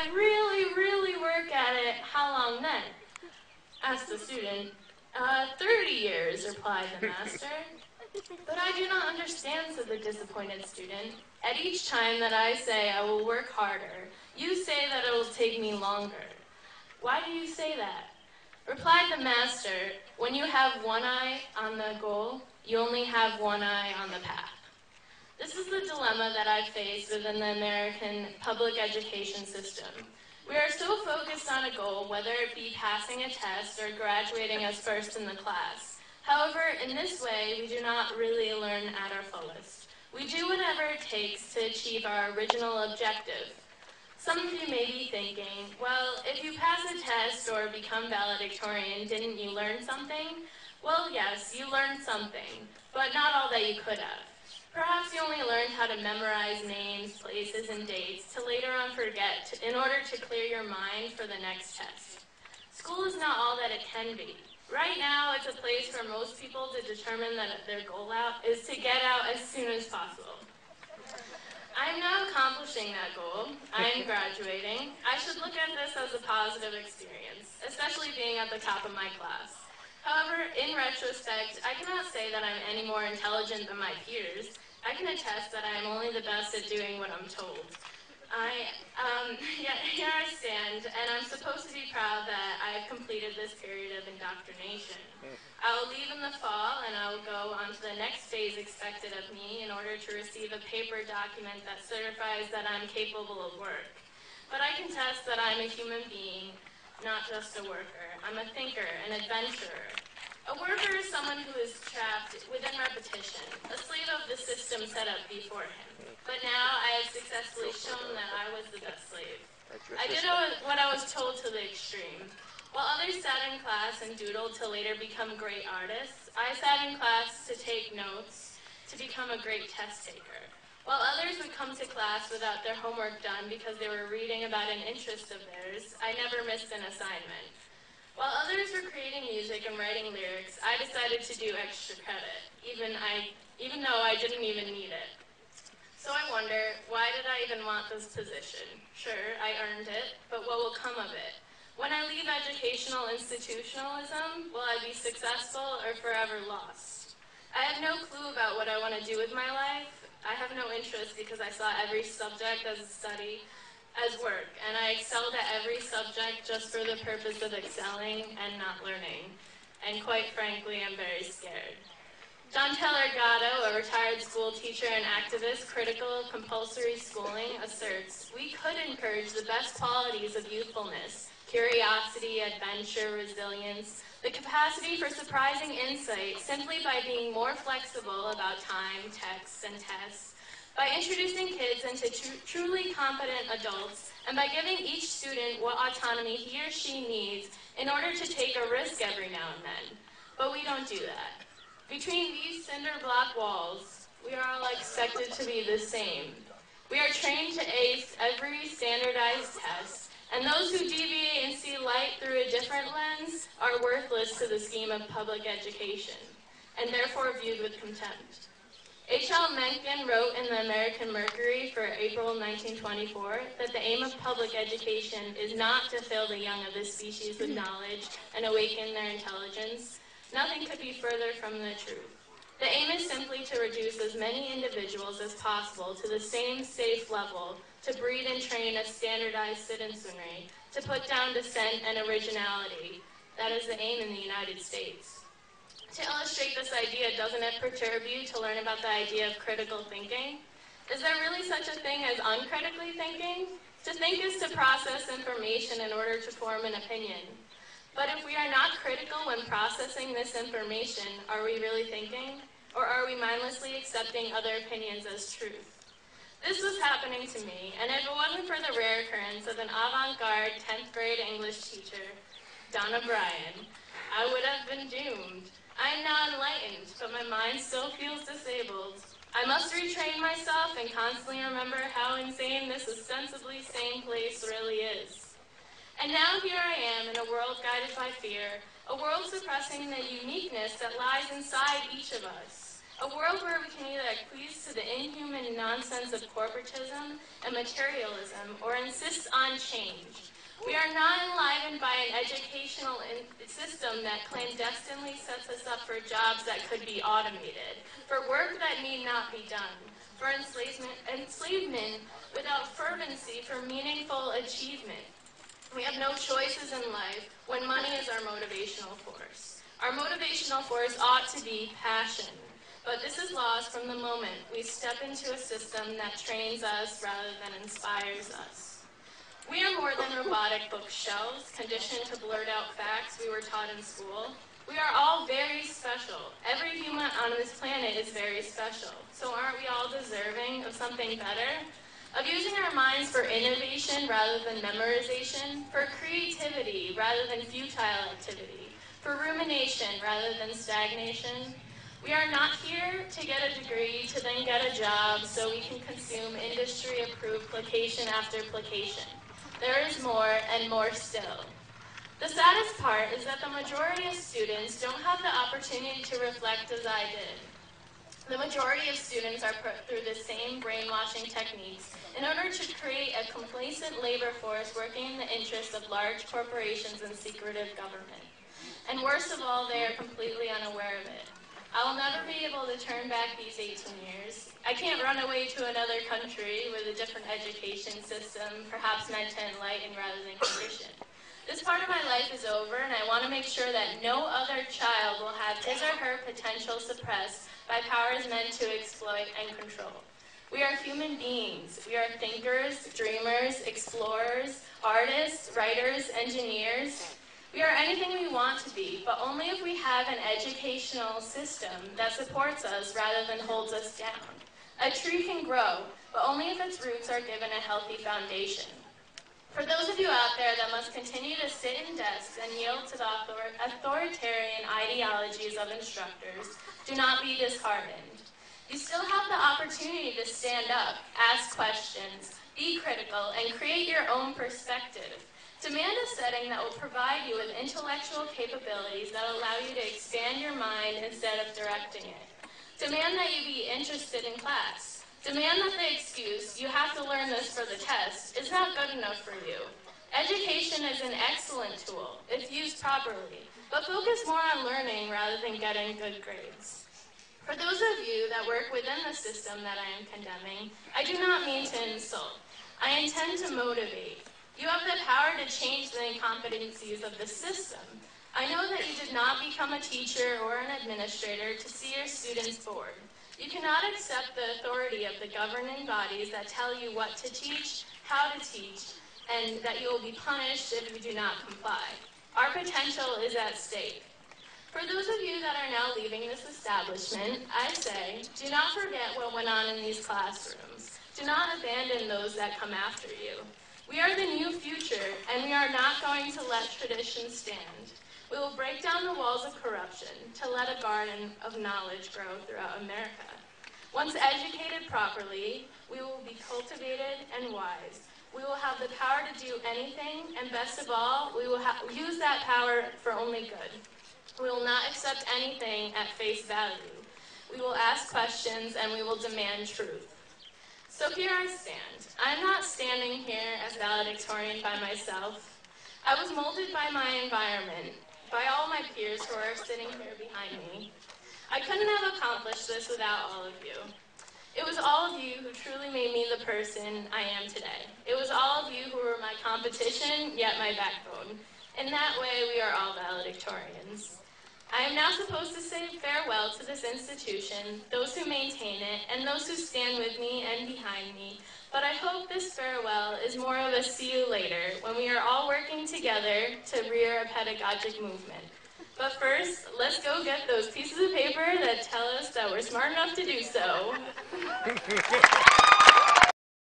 I really, really work at it, how long then? Asked the student. 30 years, replied the master. But I do not understand, said the disappointed student. At each time that I say I will work harder, you say that it will take me longer. Why do you say that? Replied the master, when you have one eye on the goal, you only have one eye on the path. This is the dilemma that I face within the American public education system. We are so focused on a goal, whether it be passing a test or graduating as first in the class. However, in this way, we do not really learn at our fullest. We do whatever it takes to achieve our original objective. Some of you may be thinking, well, if you pass a test or become valedictorian, didn't you learn something? Well, yes, you learned something, but not all that you could have. Perhaps you only learned how to memorize names, places, and dates to later on forget in order to clear your mind for the next test. School is not all that it can be. Right now, it's a place for most people to determine that their goal is to get out as soon as possible. I am now accomplishing that goal. I am graduating. I should look at this as a positive experience, especially being at the top of my class. However, in retrospect, I cannot say that I'm any more intelligent than my peers. I can attest that I am only the best at doing what I'm told. Here I stand, and I'm supposed to be proud that I've completed this period of indoctrination. I will leave in the fall, and I will go on to the next phase expected of me in order to receive a paper document that certifies that I'm capable of work. But I can attest that I'm a human being, not just a worker. I'm a thinker, an adventurer. A worker is someone who is trapped within repetition, a slave of the system set up before him. But now I have successfully shown that I was the best slave. I did what I was told to the extreme. While others sat in class and doodled to later become great artists, I sat in class to take notes to become a great test taker. While others would come to class without their homework done because they were reading about an interest of theirs, I never missed an assignment. While others were creating music and writing lyrics, I decided to do extra credit, even though I didn't even need it. So I wonder, why did I even want this position? Sure, I earned it, but what will come of it? When I leave educational institutionalism, will I be successful or forever lost? I have no clue about what I want to do with my life. I have no interest because I saw every subject as a study, as work, and I excelled at every subject just for the purpose of excelling and not learning. And quite frankly, I'm very scared. John Taylor Gatto, a retired school teacher and activist critical of compulsory schooling, asserts, we could encourage the best qualities of youthfulness, curiosity, adventure, resilience, the capacity for surprising insight simply by being more flexible about time, texts, and tests, by introducing kids into truly competent adults, and by giving each student what autonomy he or she needs in order to take a risk every now and then. But we don't do that. Between these cinder block walls, we are all expected to be the same. We are trained to ace every standardized test, and those who deviate and see light through a different lens are worthless to the scheme of public education, and therefore viewed with contempt. H.L. Mencken wrote in the American Mercury for April 1924 that the aim of public education is not to fill the young of this species with knowledge and awaken their intelligence. Nothing could be further from the truth. The aim is simply to reduce as many individuals as possible to the same safe level, to breed and train a standardized citizenry, to put down dissent and originality. That is the aim in the United States. To illustrate this idea, doesn't it perturb you to learn about the idea of critical thinking? Is there really such a thing as uncritically thinking? To think is to process information in order to form an opinion. But if we are not critical when processing this information, are we really thinking? Or are we mindlessly accepting other opinions as truth? This was happening to me, and if it wasn't for the rare occurrence of an avant-garde 10th grade English teacher, Donna Bryan, I would have been doomed. I am now enlightened, but my mind still feels disabled. I must retrain myself and constantly remember how insane this ostensibly sane place really is. And now here I am in a world guided by fear, a world suppressing the uniqueness that lies inside each of us. A world where we can either acquiesce to the inhuman nonsense of corporatism and materialism or insist on change. We are not enlivened by an educational system that clandestinely sets us up for jobs that could be automated, for work that need not be done, for enslavement without fervency for meaningful achievement. We have no choices in life when money is our motivational force. Our motivational force ought to be passion, but this is lost from the moment we step into a system that trains us rather than inspires us. We are more than robotic bookshelves, conditioned to blurt out facts we were taught in school. We are all very special. Every human on this planet is very special. So aren't we all deserving of something better? Of using our minds for innovation rather than memorization, for creativity rather than futile activity, for rumination rather than stagnation? We are not here to get a degree to then get a job so we can consume industry-approved placation after placation. There is more and more still. The saddest part is that the majority of students don't have the opportunity to reflect as I did. The majority of students are put through the same brainwashing techniques in order to create a complacent labor force working in the interests of large corporations and secretive government. And worst of all, they are completely unaware of it. I will never be able to turn back these 18 years. I can't run away to another country with a different education system, perhaps meant to enlighten rather than condition. This part of my life is over, and I want to make sure that no other child will have his or her potential suppressed by powers meant to exploit and control. We are human beings. We are thinkers, dreamers, explorers, artists, writers, engineers. We are anything we want to be, but only if we have an educational system that supports us rather than holds us down. A tree can grow, but only if its roots are given a healthy foundation. For those of you out there that must continue to sit in desks and yield to the authoritarian ideologies of instructors, do not be disheartened. You still have the opportunity to stand up, ask questions, be critical, and create your own perspective. Demand a setting that will provide you with intellectual capabilities that allow you to expand your mind instead of directing it. Demand that you be interested in class. Demand that the excuse, you have to learn this for the test, is not good enough for you. Education is an excellent tool, if used properly, but focus more on learning rather than getting good grades. For those of you that work within the system that I am condemning, I do not mean to insult. I intend to motivate. You have the power to change the incompetencies of the system. I know that you did not become a teacher or an administrator to see your students bored. You cannot accept the authority of the governing bodies that tell you what to teach, how to teach, and that you will be punished if you do not comply. Our potential is at stake. For those of you that are now leaving this establishment, I say, do not forget what went on in these classrooms. Do not abandon those that come after you. We are the new future, and we are not going to let tradition stand. We will break down the walls of corruption to let a garden of knowledge grow throughout America. Once educated properly, we will be cultivated and wise. We will have the power to do anything, and best of all, we will use that power for only good. We will not accept anything at face value. We will ask questions, and we will demand truth. So here I stand. I'm not standing here as valedictorian by myself. I was molded by my environment, by all my peers who are sitting here behind me. I couldn't have accomplished this without all of you. It was all of you who truly made me the person I am today. It was all of you who were my competition, yet my backbone. In that way, we are all valedictorians. I am now supposed to say farewell to this institution, those who maintain it, and those who stand with me and behind me, but I hope this farewell is more of a see you later, when we are all working together to rear a pedagogic movement. But first, let's go get those pieces of paper that tell us that we're smart enough to do so.